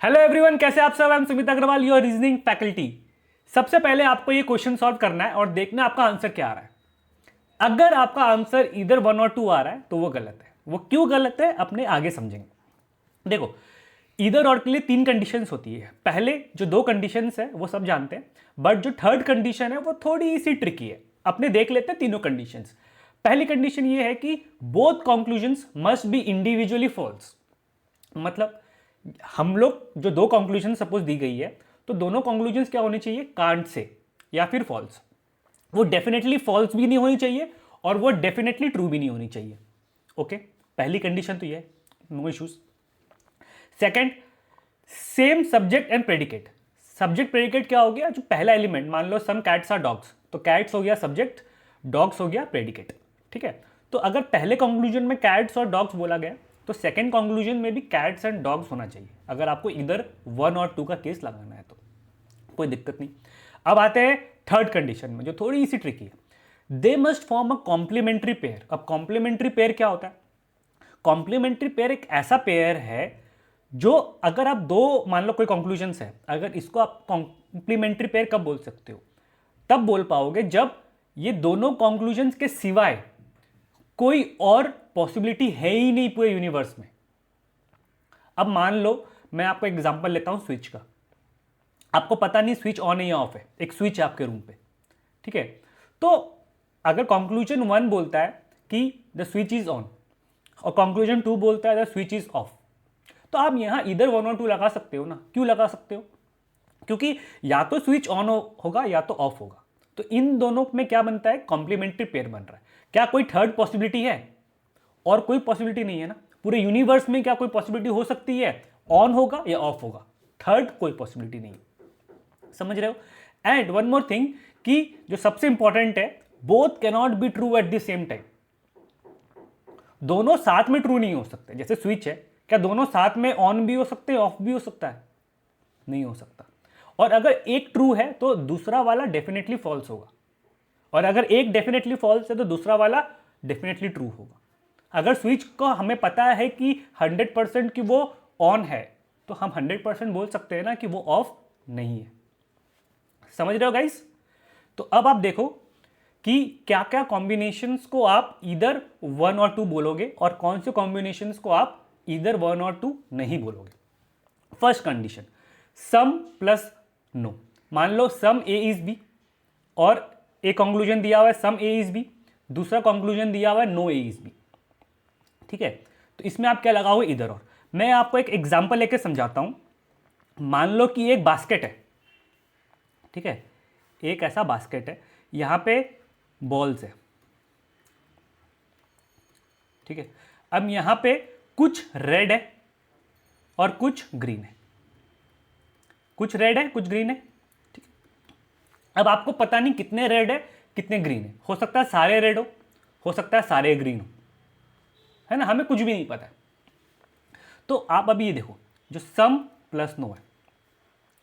Hello everyone, कैसे आप सब। I am Sumit Agarwal, your reasoning faculty. सबसे पहले आपको ये क्वेश्चन सॉल्व करना है और देखना आपका आंसर क्या आ रहा है। अगर आपका आंसर इधर 1 और 2 आ रहा है तो वो गलत है। वो क्यों गलत है अपने आगे समझेंगे। देखो, इधर और के लिए 3 कंडीशंस होती है। पहले जो 2 कंडीशंस है वो सब जानते हैं, बट जो थर्ड कंडीशन है वो थोड़ी सी ट्रिकी है। अपने देख लेते हैं तीनों कंडीशंस। पहली कंडीशन ये है कि both conclusions must be individually false. मतलब हम लोग जो 2 कंक्लूजन सपोज दी गई है तो दोनों कंक्लूजन क्या होने चाहिए, कांट से या फिर फॉल्स। वो डेफिनेटली फॉल्स भी नहीं होनी चाहिए और वो डेफिनेटली ट्रू भी नहीं होनी चाहिए। ओके, पहली कंडीशन तो ये है, no issues. Second, same subject and predicate. Subject predicate क्या हो गया, जो पहला एलिमेंट, मान लो सम कैट्स आर डॉग्स, तो कैट्स हो गया सब्जेक्ट, डॉग्स हो गया प्रेडिकेट। ठीक है, तो अगर पहले कंक्लूजन में कैट्स और डॉग्स बोला गया तो सेकंड कंक्लूजन में भी कैट्स एंड डॉग्स होना चाहिए, अगर आपको इधर 1 और 2 का केस लगाना है तो कोई दिक्कत नहीं। अब आते हैं थर्ड कंडीशन में जो थोड़ी सी ट्रिकी है। They must form a complementary pair. अब कॉम्प्लीमेंट्री पेयर क्या होता है? कॉम्प्लीमेंट्री पेयर एक ऐसा पेयर है जो, अगर आप दो, मान लो कोई कंक्लूजन्स है, अगर इसको आप कॉम्प्लीमेंट्री पेयर कब बोल सकते हो? तब बोल पाओगे जब ये दोनों कंक्लूजन्स के सिवाय कोई और पॉसिबिलिटी है ही नहीं पूरे यूनिवर्स में। अब मान लो मैं आपको एग्जांपल लेता हूं स्विच का। आपको पता नहीं स्विच ऑन है या ऑफ है, एक स्विच है आपके रूम पे। ठीक है, तो अगर कंक्लूजन 1 बोलता है कि द स्विच इज ऑन और कंक्लूजन 2 बोलता है द स्विच इज ऑफ, तो आप यहां इधर 1 और 2 लगा सकते हो ना। क्यों लगा सकते हो? क्योंकि या तो स्विच ऑन होगा या तो ऑफ होगा। तो इन दोनों में क्या बनता है, कॉम्प्लीमेंट्री पेयर बन रहा है। क्या कोई थर्ड पॉसिबिलिटी है? और कोई पॉसिबिलिटी नहीं है ना। पूरे यूनिवर्स में क्या कोई पॉसिबिलिटी हो सकती है, ऑन होगा या ऑफ होगा? थर्ड कोई पॉसिबिलिटी नहीं है। समझ रहे हो? एंड वन मोर थिंग कि जो सबसे इंपॉर्टेंट है, both cannot be true at the same time. दोनों साथ में ट्रू नहीं हो सकते। जैसे स्विच है, क्या दोनों साथ में ऑन भी हो सकते हैं, ऑफ भी हो सकता है? नहीं हो सकता। और अगर एक ट्रू है तो दूसरा वाला डेफिनेटली फॉल्स होगा, और अगर एक डेफिनेटली फॉल्स है तो दूसरा वाला डेफिनेटली ट्रू होगा। अगर स्विच को हमें पता है कि 100% कि वो ऑन है, तो हम 100% बोल सकते हैं ना कि वो ऑफ नहीं है। समझ रहे हो गाइस? तो अब आप देखो कि क्या क्या कॉम्बिनेशंस को आप इधर 1 और 2 बोलोगे और कौन से कॉम्बिनेशंस को आप इधर 1 और 2 नहीं बोलोगे। फर्स्ट कंडीशन, सम प्लस नो। मान लो सम ए इज बी और एक कंक्लूजन दिया हुआ है सम ए इज बी, दूसरा कंक्लूजन दिया हुआ है नो ए इज बी। ठीक है, तो इसमें आप क्या लगाओगे, इधर और। मैं आपको एक एग्जांपल लेके समझाता हूं। मान लो कि एक बास्केट है। ठीक है, एक ऐसा बास्केट है, यहां पे बॉल्स है। ठीक है, अब यहां पे कुछ रेड है और कुछ ग्रीन है। कुछ रेड है कुछ ग्रीन है। ठीक है, अब आपको पता नहीं कितने रेड है कितने ग्रीन है। हो सकता है सारे रेड हो सकता है सारे ग्रीन हो, है ना, हमें कुछ भी नहीं पता है। तो आप अभी ये देखो, जो सम प्लस नो है,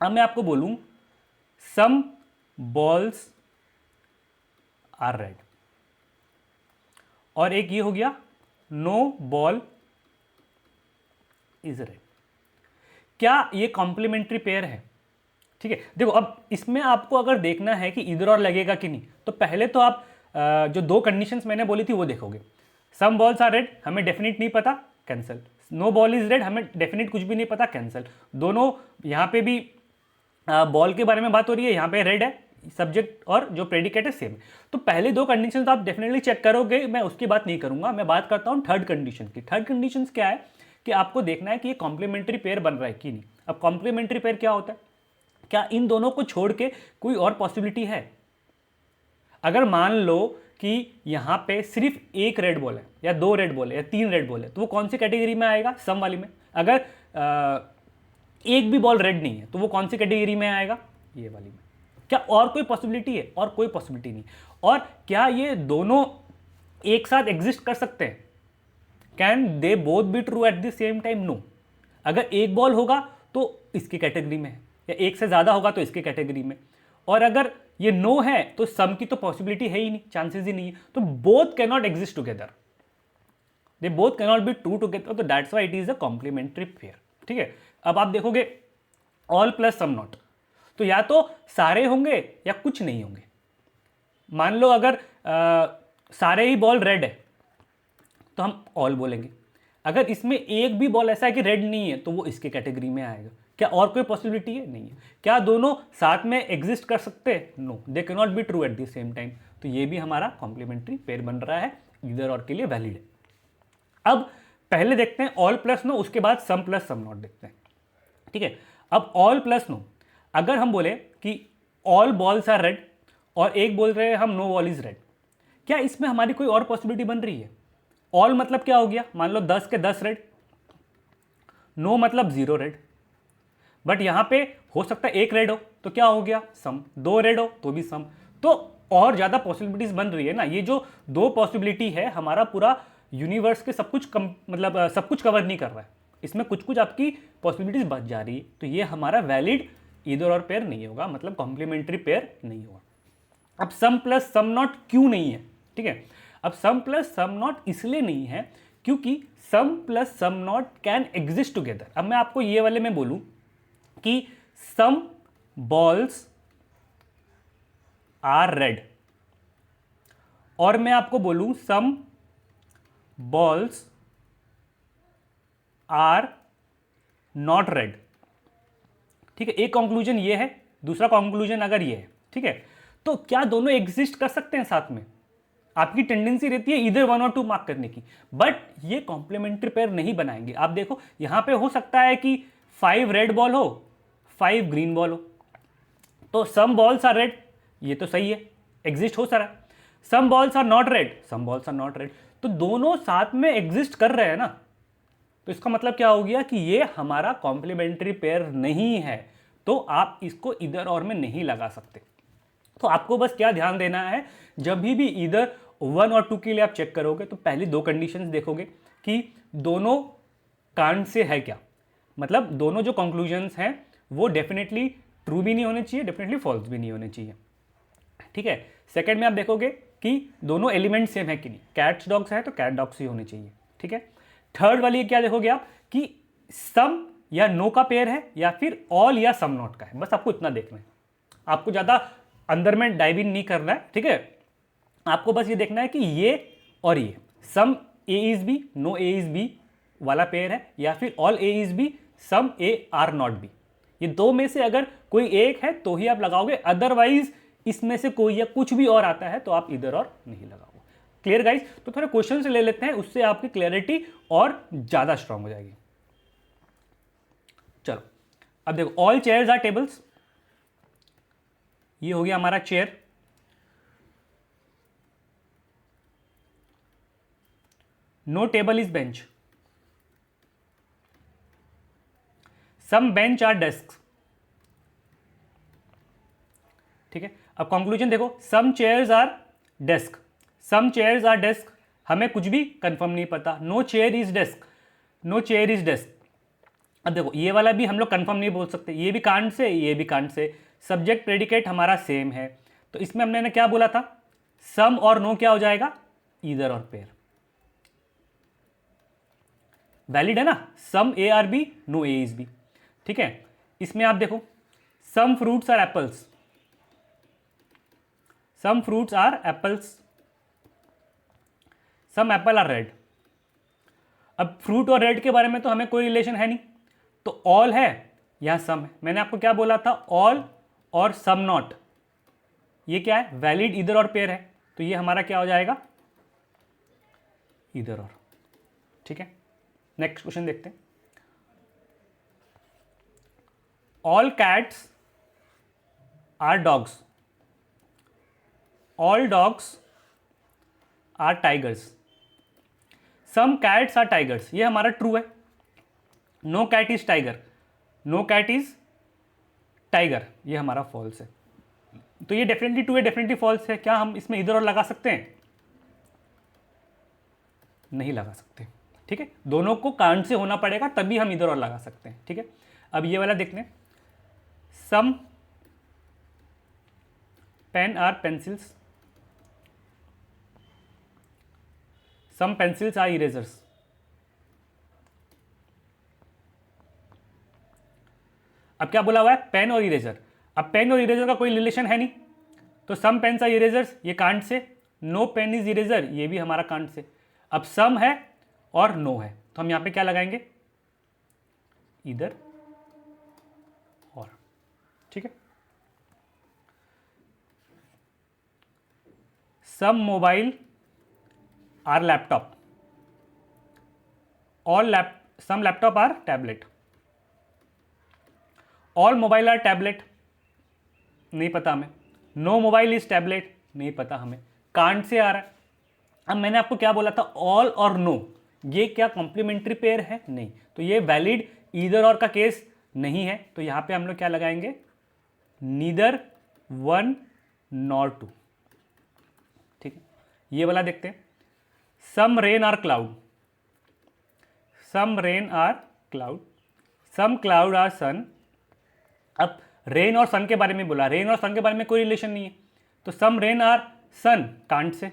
अब मैं आपको बोलूं सम बॉल्स आर रेड, और एक ये हो गया नो बॉल इज रेड। क्या ये कॉम्प्लीमेंट्री पेयर है? ठीक है, देखो अब इसमें आपको अगर देखना है कि इधर और लगेगा कि नहीं, तो पहले तो आप जो 2 कंडीशंस मैंने बोली थी वो देखोगे। सम बॉल्स आर रेड, हमें डेफिनेट नहीं पता, cancel. No ball is red, हमें डेफिनेट कुछ भी नहीं पता, कैंसिल। दोनों यहाँ पे भी बॉल के बारे में बात हो रही है, यहाँ पे रेड है सब्जेक्ट और जो प्रेडिकेट है सेम। तो पहले 2 कंडीशंस आप डेफिनेटली चेक करोगे, मैं उसकी बात नहीं करूंगा। मैं बात करता हूँ थर्ड कंडीशन की। थर्ड कंडीशन क्या है कि आपको देखना है कि ये कॉम्प्लीमेंट्री पेयर बन रहा है कि नहीं। अब कॉम्प्लीमेंट्री पेयर क्या होता है? क्या इन दोनों को छोड़ के कोई और पॉसिबिलिटी है? अगर मान लो कि यहां पे सिर्फ एक रेड बॉल है या 2 रेड बॉल है या 3 रेड बॉल है, तो वो कौन सी कैटेगरी में आएगा, सम वाली में। अगर एक भी बॉल रेड नहीं है तो वो कौन सी कैटेगरी में आएगा, ये वाली में। क्या और कोई पॉसिबिलिटी है? और कोई पॉसिबिलिटी नहीं। और क्या ये दोनों एक साथ एग्जिस्ट कर सकते हैं? Can they both be true at the same time? No. अगर एक बॉल होगा तो इसकी कैटेगरी में है, या एक से ज्यादा होगा तो इसकी कैटेगरी में। और अगर ये नो है तो सम की तो पॉसिबिलिटी है ही नहीं, चांसेस ही नहीं है। तो both can not exist together, they both can not be true together, तो that's why it is a complementary pair. ठीक है। अब आप देखोगे ऑल प्लस सम नॉट, तो या तो सारे होंगे या कुछ नहीं होंगे। मान लो अगर सारे ही बॉल रेड है तो हम ऑल बोलेंगे। अगर इसमें एक भी बॉल ऐसा है कि रेड नहीं है तो वो इसके कैटेगरी में आएगा। क्या और कोई पॉसिबिलिटी है? नहीं है। क्या दोनों साथ में एग्जिस्ट कर सकते हैं? No, they can not be true at the same time. तो ये भी हमारा कॉम्प्लीमेंट्री पेयर बन रहा है, ईदर और के लिए वैलिड है। अब पहले देखते हैं ऑल प्लस नो, उसके बाद सम प्लस सम नॉट देखते हैं, ठीक है। अब ऑल प्लस नो, अगर हम बोले कि ऑल बॉल्स आर रेड और एक बोल रहे हैं हम नो बॉल इज रेड, क्या इसमें हमारी कोई और पॉसिबिलिटी बन रही है? ऑल मतलब क्या हो गया? मान लो 10 के 10 रेड, नो मतलब 0 रेड। बट यहां पे हो सकता है एक रेड हो तो क्या हो गया? सम। 2 रेड हो तो भी सम। तो और ज्यादा पॉसिबिलिटीज बन रही है ना। ये जो 2 पॉसिबिलिटी है, हमारा पूरा यूनिवर्स के सब कुछ मतलब सब कुछ कवर नहीं कर रहा है, इसमें कुछ कुछ आपकी पॉसिबिलिटीज बच जा रही है। तो ये हमारा वैलिड ईदर और पेयर नहीं होगा, मतलब कॉम्प्लीमेंट्री पेयर नहीं होगा। अब सम प्लस सम नॉट क्यों नहीं है? ठीक है, अब सम प्लस सम नॉट इसलिए नहीं है क्योंकि some plus some not can exist together. अब मैं आपको ये वाले में बोलूं कि सम बॉल्स आर रेड और मैं आपको बोलूं सम बॉल्स आर नॉट रेड, ठीक है। एक कंक्लूजन ये है, दूसरा कंक्लूजन अगर ये है, ठीक है। तो क्या दोनों एग्जिस्ट कर सकते हैं साथ में? आपकी टेंडेंसी रहती है इधर 1 और 2 मार्क करने की, बट ये कॉम्प्लीमेंट्री पेयर नहीं बनाएंगे। आप देखो यहां पे हो सकता है कि 5 रेड बॉल हो, 5 ग्रीन बॉल हो, तो सम बॉल्स आर रेड, ये तो सही है, एग्जिस्ट हो सारा। Some balls are not red, some balls are not red, तो दोनों साथ में एग्जिस्ट कर रहे हैं ना। तो इसका मतलब क्या हो गया कि ये हमारा कॉम्प्लीमेंट्री पेयर नहीं है, तो आप इसको इधर और में नहीं लगा सकते। तो आपको बस क्या ध्यान देना है, जब भी इधर 1 और 2 के लिए आप चेक करोगे तो पहली 2 कंडीशंस देखोगे कि दोनों कांड से है क्या, मतलब दोनों जो कंक्लूजन्स हैं वो डेफिनेटली ट्रू भी नहीं होने चाहिए, डेफिनेटली फॉल्स भी नहीं होने चाहिए, ठीक है। सेकंड में आप देखोगे कि दोनों एलिमेंट सेम है कि नहीं, कैट्स डॉग्स है तो कैट डॉग्स ही होने चाहिए, ठीक है। थर्ड वाली क्या देखोगे आप कि सम या नो का पेयर है या फिर ऑल या सम नॉट का है, बस आपको इतना देखना है, आपको ज्यादा अंदर में डाइव इन नहीं करना है, ठीक है। आपको बस ये देखना है कि ये और ये some A is B no A is B वाला पेयर है या फिर all A is B some A are not B, ये दो में से अगर कोई एक है तो ही आप लगाओगे, अदरवाइज इसमें से कोई या कुछ भी और आता है तो आप इधर और नहीं लगाओगे। Clear guys? तो थोड़े क्वेश्चन से ले लेते हैं, उससे आपकी क्लैरिटी और ज्यादा स्ट्रांग हो जाएगी। चलो अब देखो, ऑल चेयर्स आर टेबल्स, ये हो गया हमारा chair. No table is bench, some bench are desk, ठीक है। अब कंक्लूजन देखो, some chairs are desk, some chairs are desk, हमें कुछ भी कंफर्म नहीं पता। No chair is desk, no chair is desk. अब देखो ये वाला भी हम लोग कंफर्म नहीं बोल सकते, ये भी कांड से ये भी कांड से, सब्जेक्ट प्रेडिकेट हमारा सेम है, तो इसमें हमने क्या बोला था, सम और नो क्या हो जाएगा, ईदर और पेयर। वैलिड है ना, some A are B no A is B, ठीक है। इसमें आप देखो, some fruits are apples, some fruits are apples, some apple are red. अब फ्रूट और रेड के बारे में तो हमें कोई रिलेशन है नहीं, तो ऑल है या सम है। मैंने आपको क्या बोला था, ऑल और सम नॉट, ये क्या है, वैलिड इधर और पेयर है, तो ये हमारा क्या हो जाएगा, इधर और, ठीक है। नेक्स्ट क्वेश्चन देखते हैं। All cats are dogs, all dogs are tigers, some cats are tigers, ये हमारा ट्रू है। No cat is tiger, no cat is tiger, ये हमारा फॉल्स है। तो ये डेफिनेटली ट्रू है, डेफिनेटली फॉल्स है। क्या हम इसमें इधर और लगा सकते हैं? नहीं लगा सकते, ठीक है। दोनों को कांड से होना पड़ेगा तभी हम इधर और लगा सकते हैं, ठीक है। अब ये वाला देखते हैं, some pen are pencils, some pencils are erasers, अब क्या बोला हुआ है, पेन और इरेजर। अब पेन और इरेजर का कोई रिलेशन है नहीं, तो सम पेन्स आर इरेजर्स, ये can't say. No pen is eraser, ये भी हमारा कांट से। अब सम है और नो है, तो हम यहां पे क्या लगाएंगे, इधर और। ठीक है, some mobile are laptop, some laptop are tablet, all mobile are tablet, नहीं पता हमें। नो मोबाइल इज टैबलेट, नहीं पता हमें, कांट से आ रहा है। अब मैंने आपको क्या बोला था, ऑल और नो, ये क्या कॉम्प्लीमेंट्री पेयर है, नहीं, तो ये वैलिड ईदर और का केस नहीं है, तो यहां पे हम लोग क्या लगाएंगे, नीदर वन नॉर टू। ठीक है, ये वाला देखते हैं, some rain are cloud, some rain are cloud, some cloud are sun. अब रेन और सन के बारे में बोला, रेन और सन के बारे में कोई रिलेशन नहीं है, तो some rain are sun can't say,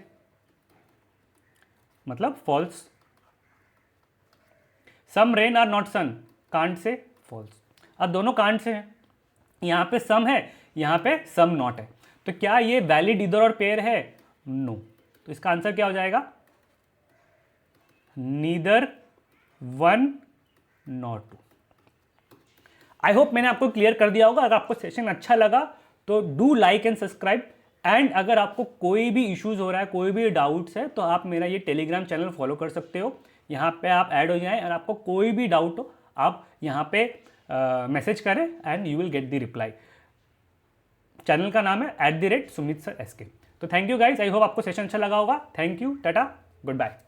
मतलब false. Some rain are not sun can't say, false. अब दोनों कांट से हैं, यहां पे सम है, यहां पे सम नॉट है, तो क्या ये वैलिड इधर और पेयर है, नो। तो इसका आंसर क्या हो जाएगा, neither one nor two. I hope मैंने आपको क्लियर कर दिया होगा। अगर आपको सेशन अच्छा लगा तो do like and subscribe, and अगर आपको कोई भी इश्यूज हो रहा है, कोई भी डाउट्स है, तो आप मेरा ये टेलीग्राम चैनल फॉलो कर सकते हो। यहाँ पे आप ऐड हो जाएं, और आपको कोई भी डाउट हो आप यहाँ पे मैसेज करें and you will get the reply. Channel का नाम है @Sumit Sir SK। तो thank you guys, I hope आपको सेशन अच्छा लगा होगा। Thank you, tata, good bye.